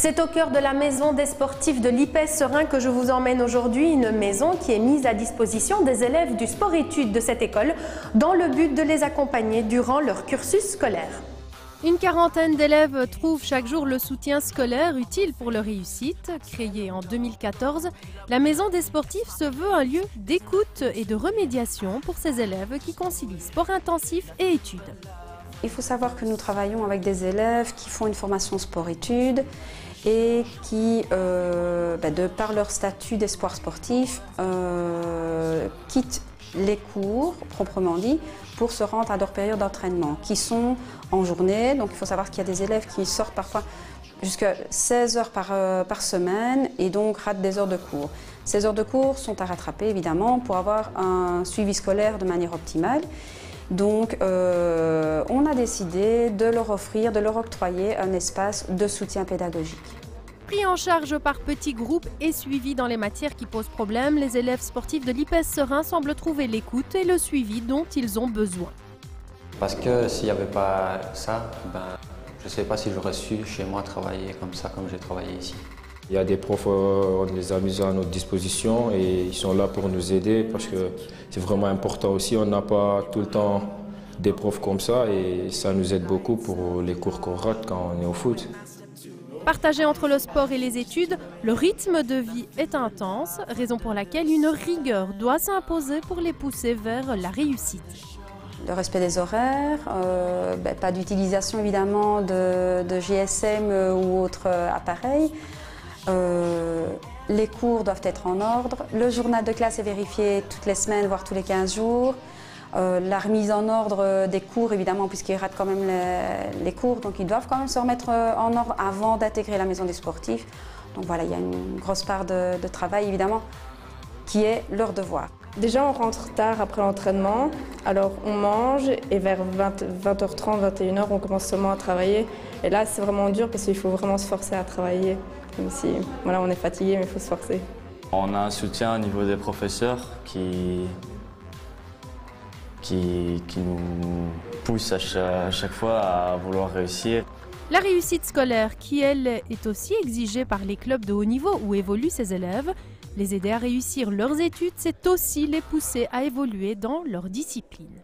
C'est au cœur de la maison des sportifs de l'IPES-Serein que je vous emmène aujourd'hui, une maison qui est mise à disposition des élèves du sport-études de cette école dans le but de les accompagner durant leur cursus scolaire. Une quarantaine d'élèves trouvent chaque jour le soutien scolaire utile pour leur réussite. Créée en 2014, la maison des sportifs se veut un lieu d'écoute et de remédiation pour ces élèves qui concilient sport intensif et études. Il faut savoir que nous travaillons avec des élèves qui font une formation sport-études et qui, de par leur statut d'espoir sportif, quittent les cours, proprement dit, pour se rendre à leur période d'entraînement, qui sont en journée. Donc il faut savoir qu'il y a des élèves qui sortent parfois jusqu'à 16 heures par semaine et donc ratent des heures de cours. Ces heures de cours sont à rattraper évidemment pour avoir un suivi scolaire de manière optimale. Donc on a décidé de leur offrir, de leur octroyer un espace de soutien pédagogique. Pris en charge par petits groupes et suivis dans les matières qui posent problème, les élèves sportifs de l'IPES-Serein semblent trouver l'écoute et le suivi dont ils ont besoin. Parce que s'il n'y avait pas ça, je ne sais pas si j'aurais su chez moi travailler comme ça, comme j'ai travaillé ici. Il y a des profs, on les a mis à notre disposition et ils sont là pour nous aider parce que c'est vraiment important aussi. On n'a pas tout le temps des profs comme ça et ça nous aide beaucoup pour les cours qu'on rate quand on est au foot. Partagé entre le sport et les études, le rythme de vie est intense, raison pour laquelle une rigueur doit s'imposer pour les pousser vers la réussite. Le respect des horaires, pas d'utilisation évidemment de GSM ou autres appareils. Les cours doivent être en ordre. Le journal de classe est vérifié toutes les semaines, voire tous les 15 jours. La remise en ordre des cours, évidemment, puisqu'ils ratent quand même les cours, donc ils doivent quand même se remettre en ordre avant d'intégrer la maison des sportifs. Donc voilà, il y a une grosse part de travail, évidemment, qui est leur devoir. Déjà, on rentre tard après l'entraînement, alors on mange et vers 20h30, 21h, on commence seulement à travailler. Et là, c'est vraiment dur parce qu'il faut vraiment se forcer à travailler, même si voilà, on est fatigué, mais il faut se forcer. On a un soutien au niveau des professeurs qui nous poussent à chaque fois à vouloir réussir. La réussite scolaire, qui elle est aussi exigée par les clubs de haut niveau où évoluent ces élèves, les aider à réussir leurs études, c'est aussi les pousser à évoluer dans leur discipline.